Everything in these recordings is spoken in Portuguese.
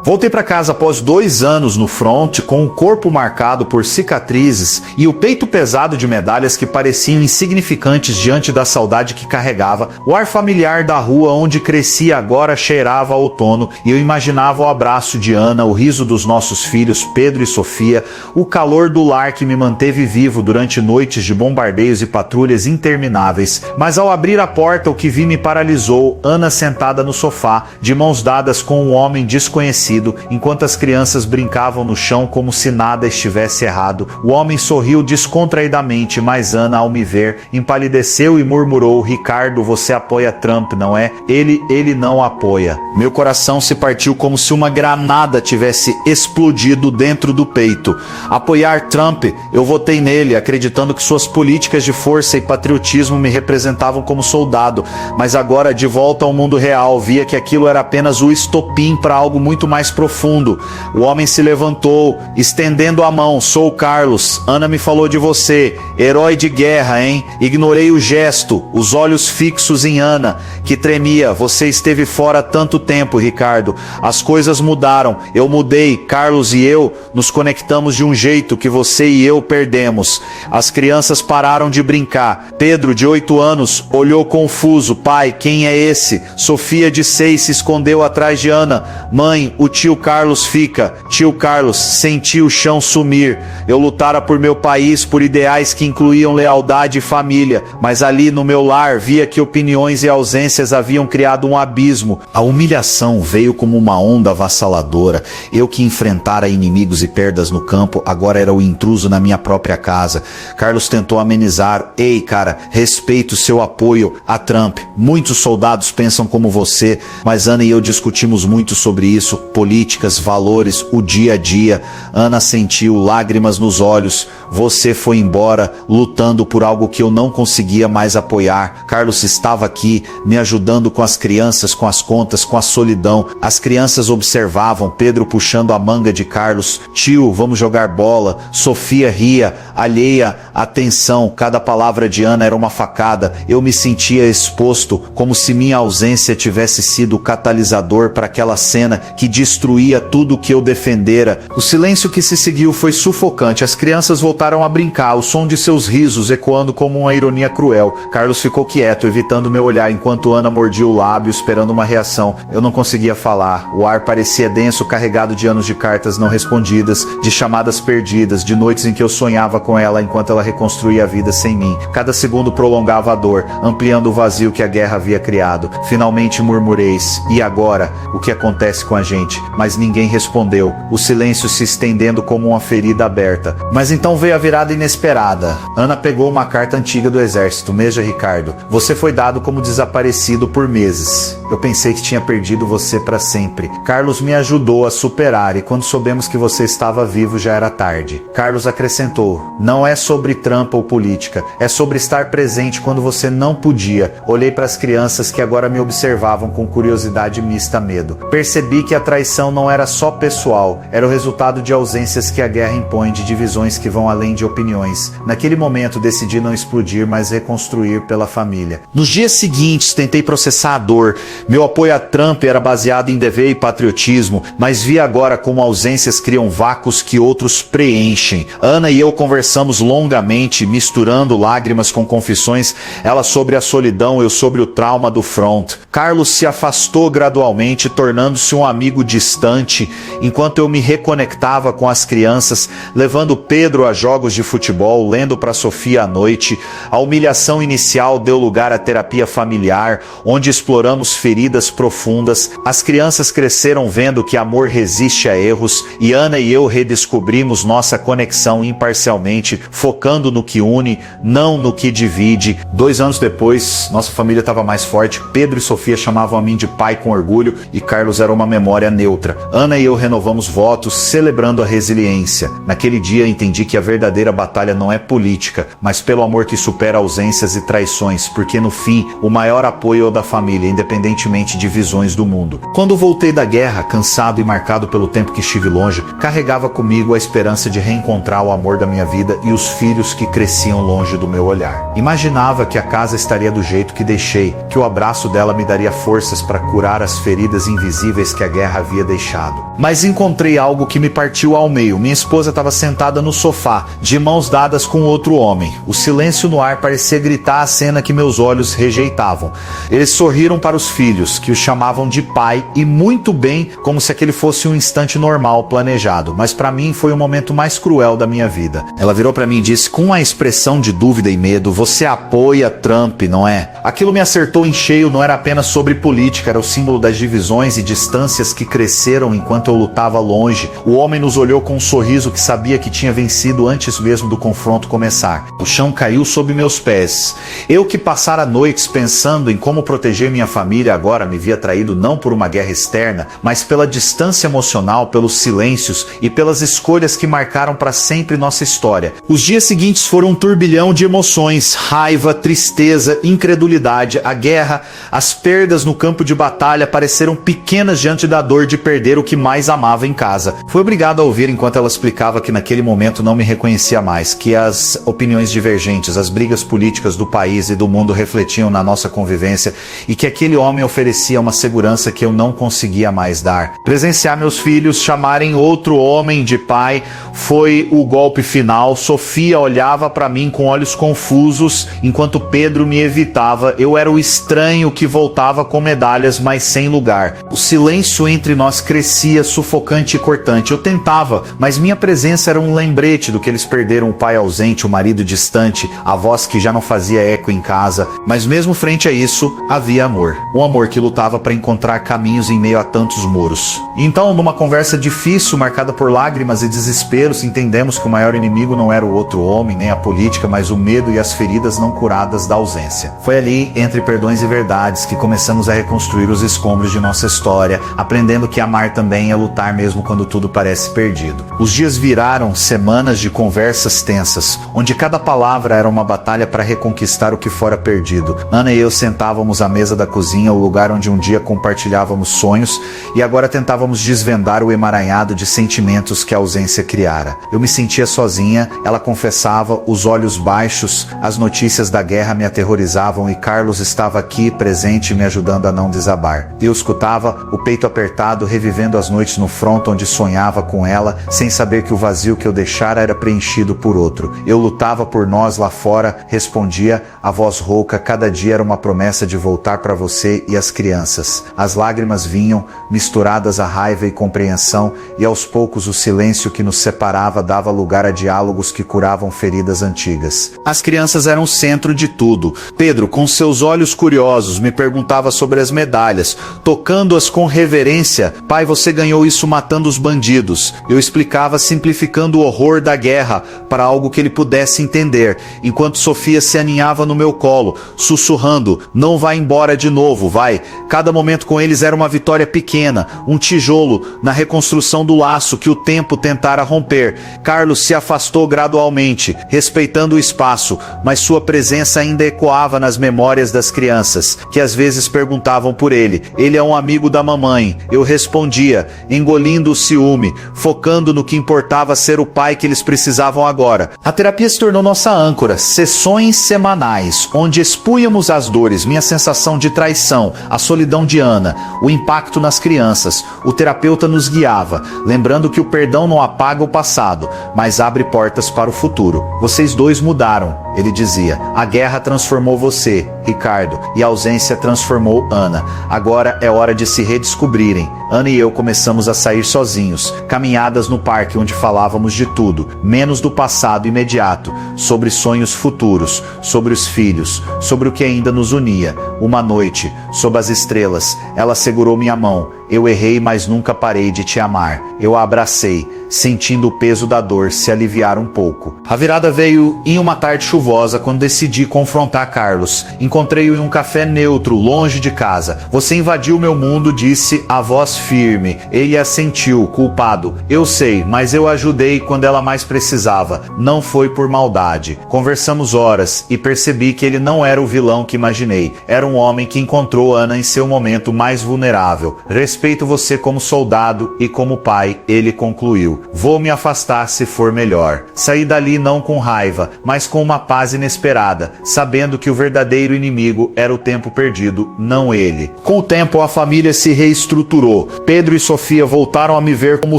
Voltei para casa após 2 anos no front, com o corpo marcado por cicatrizes e o peito pesado de medalhas que pareciam insignificantes diante da saudade que carregava. O ar familiar da rua onde cresci agora cheirava a outono e eu imaginava o abraço de Ana, o riso dos nossos filhos Pedro e Sofia, o calor do lar que me manteve vivo durante noites de bombardeios e patrulhas intermináveis. Mas ao abrir a porta, o que vi me paralisou. Ana sentada no sofá, de mãos dadas com um homem desconhecido, enquanto as crianças brincavam no chão como se nada estivesse errado. O homem sorriu descontraidamente, mas Ana, ao me ver, empalideceu e murmurou: Ricardo, você apoia Trump, não é? Ele não apoia. Meu coração se partiu como se uma granada tivesse explodido dentro do peito. Apoiar Trump? Eu votei nele, acreditando que suas políticas de força e patriotismo me representavam como soldado, mas agora, de volta ao mundo real, via que aquilo era apenas o estopim para algo muito mais profundo. O homem se levantou, estendendo a mão. Sou o Carlos. Ana me falou de você. Herói de guerra, hein? Ignorei o gesto, os olhos fixos em Ana, que tremia. Você esteve fora tanto tempo, Ricardo. As coisas mudaram. Eu mudei. Carlos e eu nos conectamos de um jeito que você e eu perdemos. As crianças pararam de brincar. Pedro, de 8 anos, olhou confuso. Pai, quem é esse? Sofia, de 6, se escondeu atrás de Ana. Mãe, o tio Carlos fica. Tio Carlos, senti o chão sumir. Eu lutara por meu país, por ideais que incluíam lealdade e família, mas ali no meu lar via que opiniões e ausências haviam criado um abismo. A humilhação veio como uma onda avassaladora. Eu que enfrentara inimigos e perdas no campo, agora era o intruso na minha própria casa. Carlos tentou amenizar. Ei, cara, respeito seu apoio a Trump. Muitos soldados pensam como você, mas Ana e eu discutimos muito sobre isso. Políticas, valores, o dia a dia. Ana sentiu lágrimas nos olhos. Você foi embora, lutando por algo que eu não conseguia mais apoiar. Carlos estava aqui, me ajudando com as crianças, com as contas, com a solidão. As crianças observavam, Pedro puxando a manga de Carlos. Tio, vamos jogar bola. Sofia ria, alheia à tensão. Cada palavra de Ana era uma facada. Eu me sentia exposto, como se minha ausência tivesse sido o catalisador para aquela cena que destruía tudo o que eu defendera. O silêncio que se seguiu foi sufocante. As crianças voltaram a brincar, o som de seus risos ecoando como uma ironia cruel. Carlos ficou quieto, evitando meu olhar, enquanto Ana mordia o lábio, esperando uma reação. Eu não conseguia falar. O ar parecia denso, carregado de anos de cartas não respondidas, de chamadas perdidas, de noites em que eu sonhava com ela enquanto ela reconstruía a vida sem mim. Cada segundo prolongava a dor, ampliando o vazio que a guerra havia criado. Finalmente murmureis: e agora? O que acontece com a gente? Mas ninguém respondeu. O silêncio se estendendo como uma ferida aberta. Mas então veio a virada inesperada. Ana pegou uma carta antiga do exército. Veja, Ricardo, você foi dado como desaparecido por meses. Eu pensei que tinha perdido você para sempre. Carlos me ajudou a superar, e quando soubemos que você estava vivo já era tarde. Carlos acrescentou: não é sobre Trump ou política, é sobre estar presente quando você não podia. Olhei para as crianças que agora me observavam com curiosidade mista a medo. Percebi que a traição não era só pessoal, era o resultado de ausências que a guerra impõe, de divisões que vão além de opiniões. Naquele momento decidi não explodir, mas reconstruir pela família. Nos dias seguintes tentei processar a dor. Meu apoio a Trump era baseado em dever e patriotismo, mas vi agora como ausências criam vácuos que outros preenchem. Ana e eu conversamos longamente, misturando lágrimas com confissões, ela sobre a solidão, eu sobre o trauma do front. Carlos se afastou gradualmente, tornando-se um amigo distante, enquanto eu me reconectava com as crianças, levando Pedro a jogos de futebol, lendo para Sofia à noite. A humilhação inicial deu lugar à terapia familiar, onde exploramos feridas profundas. As crianças cresceram vendo que amor resiste a erros, e Ana e eu redescobrimos nossa conexão imparcialmente, focando no que une, não no que divide. 2 anos depois, nossa família estava mais forte. Pedro e Sofia chamavam a mim de pai com orgulho, e Carlos era uma memória neutra. Ana e eu renovamos votos, celebrando a resiliência. Naquele dia entendi que a verdadeira batalha não é política, mas pelo amor que supera ausências e traições, porque no fim, o maior apoio é o da família, independentemente de visões do mundo. Quando voltei da guerra, cansado e marcado pelo tempo que estive longe, carregava comigo a esperança de reencontrar o amor da minha vida e os filhos que cresciam longe do meu olhar. Imaginava que a casa estaria do jeito que deixei, que o abraço dela me daria forças para curar as feridas invisíveis que a guerra havia havia deixado. Mas encontrei algo que me partiu ao meio. Minha esposa estava sentada no sofá, de mãos dadas com outro homem. O silêncio no ar parecia gritar a cena que meus olhos rejeitavam. Eles sorriram para os filhos, que o chamavam de pai, e muito bem, como se aquele fosse um instante normal, planejado. Mas para mim foi o momento mais cruel da minha vida. Ela virou para mim e disse com uma expressão de dúvida e medo: "Você apoia Trump, não é?" Aquilo me acertou em cheio. Não era apenas sobre política, era o símbolo das divisões e distâncias que cresceram enquanto eu lutava longe. O homem nos olhou com um sorriso que sabia que tinha vencido antes mesmo do confronto começar. O chão caiu sob meus pés. Eu que passara noites pensando em como proteger minha família, agora me via traído não por uma guerra externa, mas pela distância emocional, pelos silêncios e pelas escolhas que marcaram para sempre nossa história. Os dias seguintes foram um turbilhão de emoções: raiva, tristeza, incredulidade. A guerra, as perdas no campo de batalha pareceram pequenas diante da dor de perder o que mais amava em casa. Fui obrigado a ouvir enquanto ela explicava que naquele momento não me reconhecia mais, que as opiniões divergentes, as brigas políticas do país e do mundo refletiam na nossa convivência e que aquele homem oferecia uma segurança que eu não conseguia mais dar. Presenciar meus filhos chamarem outro homem de pai foi o golpe final. Sofia olhava para mim com olhos confusos, enquanto Pedro me evitava. Eu era o estranho que voltava com medalhas, mas sem lugar. O silêncio entre nós crescia, sufocante e cortante. Eu tentava, mas minha presença era um lembrete do que eles perderam: o pai ausente, o marido distante, a voz que já não fazia eco em casa. Mas mesmo frente a isso, havia amor. Um amor que lutava para encontrar caminhos em meio a tantos muros. Então, numa conversa difícil, marcada por lágrimas e desesperos, entendemos que o maior inimigo não era o outro homem, nem a política, mas o medo e as feridas não curadas da ausência. Foi ali, entre perdões e verdades, que começamos a reconstruir os escombros de nossa história, aprendendo que amar também é lutar mesmo quando tudo parece perdido. Os dias viraram semanas de conversas tensas, onde cada palavra era uma batalha para reconquistar o que fora perdido. Ana e eu sentávamos à mesa da cozinha, o lugar onde um dia compartilhávamos sonhos, e agora tentávamos desvendar o emaranhado de sentimentos que a ausência criara. Eu me sentia sozinha, ela confessava, os olhos baixos. As notícias da guerra me aterrorizavam e Carlos estava aqui, presente, me ajudando a não desabar. Eu escutava, o peito apertado, revivendo as noites no front onde sonhava com ela, sem saber que o vazio que eu deixara era preenchido por outro. Eu lutava por nós lá fora, respondia, a voz rouca: cada dia era uma promessa de voltar para você e as crianças. As lágrimas vinham, misturadas a raiva e compreensão, e aos poucos o silêncio que nos separava dava lugar a diálogos que curavam feridas antigas. As crianças eram o centro de tudo. Pedro, com seus olhos curiosos, me perguntava sobre as medalhas, tocando-as com reverência: pai, você ganhou isso matando os bandidos. Eu explicava, simplificando o horror da guerra para algo que ele pudesse entender, enquanto Sofia se aninhava no meu colo, sussurrando: não vá embora de novo, vai. Cada momento com eles era uma vitória pequena, um tijolo na reconstrução do laço que o tempo tentara romper. Carlos se afastou gradualmente, respeitando o espaço, mas sua presença ainda ecoava nas memórias das crianças, que às vezes perguntavam por ele. Ele é um amigo da mamãe. Eu respondia, engolindo o ciúme, focando no que importava ser o pai que eles precisavam agora. A terapia se tornou nossa âncora, sessões semanais, onde expunhamos as dores, minha sensação de traição, a solidão de Ana, o impacto nas crianças. O terapeuta nos guiava, lembrando que o perdão não apaga o passado, mas abre portas para o futuro. Vocês dois mudaram, ele dizia. A guerra transformou você, Ricardo, e a ausência transformou Ana. Agora é hora de se redescobrirem. Ana e eu começamos a sair sozinhos, caminhadas no parque onde falávamos de tudo, menos do passado imediato, sobre sonhos futuros, sobre os filhos, sobre o que ainda nos unia. Uma noite, sob as estrelas, ela segurou minha mão. Eu errei, mas nunca parei de te amar. Eu a abracei, sentindo o peso da dor se aliviar um pouco. A virada veio em uma tarde chuvosa, quando decidi confrontar Carlos. Encontrei-o em um café neutro, longe de casa. Você invadiu meu mundo, disse a voz firme. Ele assentiu, culpado. Eu sei, mas eu ajudei quando ela mais precisava. Não foi por maldade. Conversamos horas e percebi que ele não era o vilão que imaginei. Era um homem que encontrou Ana em seu momento mais vulnerável. respeito você como soldado e como pai, ele concluiu. Vou me afastar se for melhor. Saí dali não com raiva, mas com uma paz inesperada, sabendo que o verdadeiro inimigo era o tempo perdido, não ele. Com o tempo, a família se reestruturou. Pedro e Sofia voltaram a me ver como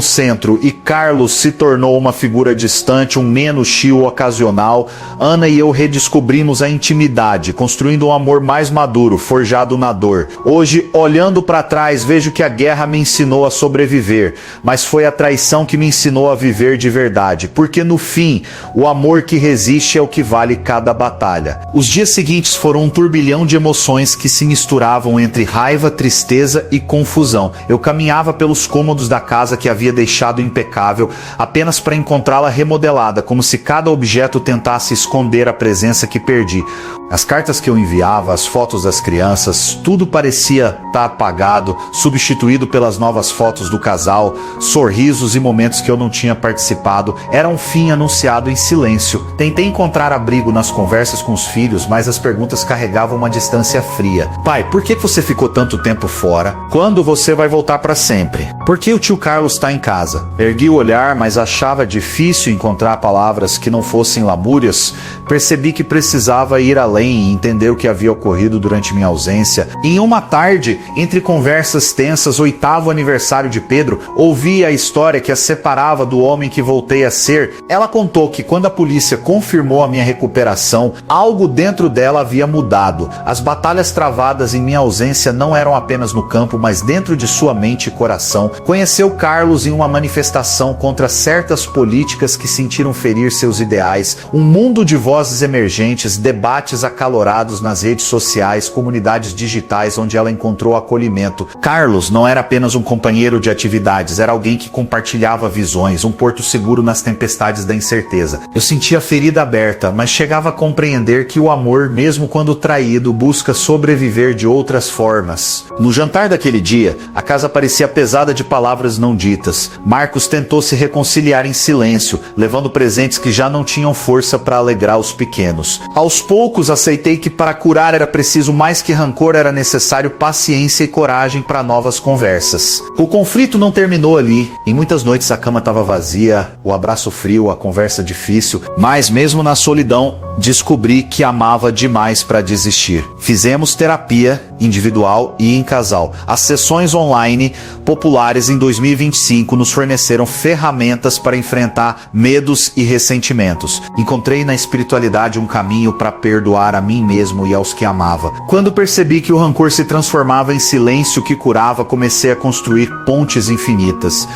centro e Carlos se tornou uma figura distante, um menos tio ocasional. Ana e eu redescobrimos a intimidade, construindo um amor mais maduro, forjado na dor. Hoje, olhando para trás, vejo que a guerra me ensinou a sobreviver, mas foi a traição que me ensinou a viver de verdade, porque no fim, o amor que resiste é o que vale cada batalha. Os dias seguintes foram um turbilhão de emoções que se misturavam entre raiva, tristeza e confusão. Eu caminhava pelos cômodos da casa que havia deixado impecável, apenas para encontrá-la remodelada, como se cada objeto tentasse esconder a presença que perdi. As cartas que eu enviava, as fotos das crianças, tudo parecia estar apagado, substituído pelas novas fotos do casal, sorrisos e momentos que eu não tinha participado. Era um fim anunciado em silêncio. Tentei encontrar abrigo nas conversas com os filhos, mas as perguntas carregavam uma distância fria. Pai, por que você ficou tanto tempo fora? Quando você vai voltar para sempre? Por que o tio Carlos está em casa? Ergui o olhar, mas achava difícil encontrar palavras que não fossem lamúrias. Percebi que precisava ir além e entender o que havia ocorrido durante minha ausência. Em uma tarde, entre conversas tensas, 8º aniversário de Pedro, ouvi a história que a separava do homem que voltei a ser. Ela contou que quando a polícia confirmou a minha recuperação, algo dentro dela havia mudado. As batalhas travadas em minha ausência não eram apenas no campo, mas dentro de sua mente e coração. Conheceu Carlos em uma manifestação contra certas políticas que sentiram ferir seus ideais. Um mundo de vozes emergentes, debates acalorados nas redes sociais, comunidades digitais onde ela encontrou acolhimento. Carlos não era apenas um companheiro de atividades, era alguém que compartilhava visões, um porto seguro nas tempestades da incerteza. Eu sentia a ferida aberta, mas chegava a compreender que o amor, mesmo quando traído, busca sobreviver de outras formas. No jantar daquele dia, a casa parecia pesada de palavras não ditas. Marcos tentou se reconciliar em silêncio, levando presentes que já não tinham força para alegrar os pequenos. Aos poucos, aceitei que para curar era preciso mais que rancor, era necessário paciência e coragem para novas conversas. O conflito não terminou ali. Em muitas noites a cama estava vazia, o abraço frio, a conversa difícil, mas mesmo na solidão, descobri que amava demais para desistir. Fizemos terapia individual e em casal. As sessões online populares em 2025 nos forneceram ferramentas para enfrentar medos e ressentimentos. Encontrei na espiritualidade um caminho para perdoar a mim mesmo e aos que amava. Quando percebi que o rancor se transformava em silêncio que curava, comecei a construir pontes infinitas.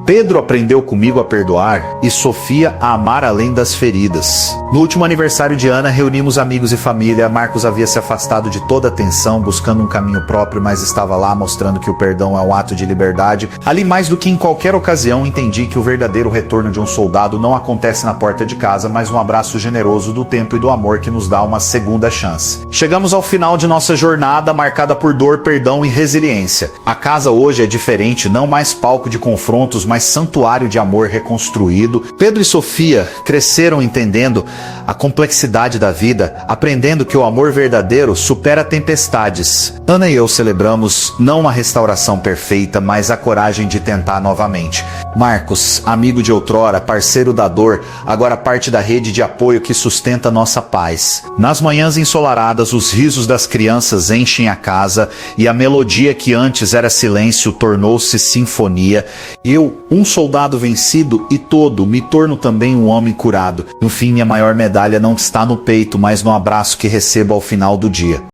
Pedro aprendeu comigo a perdoar e Sofia a amar além das feridas. No último aniversário de Ana, reunimos amigos e família. Marcos havia se afastado de toda a tensão, buscando um caminho próprio, mas estava lá mostrando que o perdão é um ato de liberdade. Ali, mais do que em qualquer ocasião, entendi que o verdadeiro retorno de um soldado não acontece na porta de casa, mas um abraço generoso do tempo e do amor que nos dá uma segunda chance. Chegamos ao final de nossa jornada, marcada por dor, perdão e resiliência. A casa hoje é diferente, não mais palco de confrontos, mas santuário de amor reconstruído. Pedro e Sofia cresceram entendendo a complexidade da vida, aprendendo que o amor verdadeiro supera tempestades. Ana e eu celebramos não uma restauração perfeita, mas a coragem de tentar novamente. Marcos, amigo de outrora, parceiro da dor, agora parte da rede de apoio que sustenta nossa paz. Nas manhãs ensolaradas, os risos das crianças enchem a casa e a melodia que antes era silêncio tornou-se sinfonia. Eu, um soldado vencido e todo, me torno também um homem curado. No fim, minha maior medalha não está no peito, mas no abraço que recebo ao final do dia.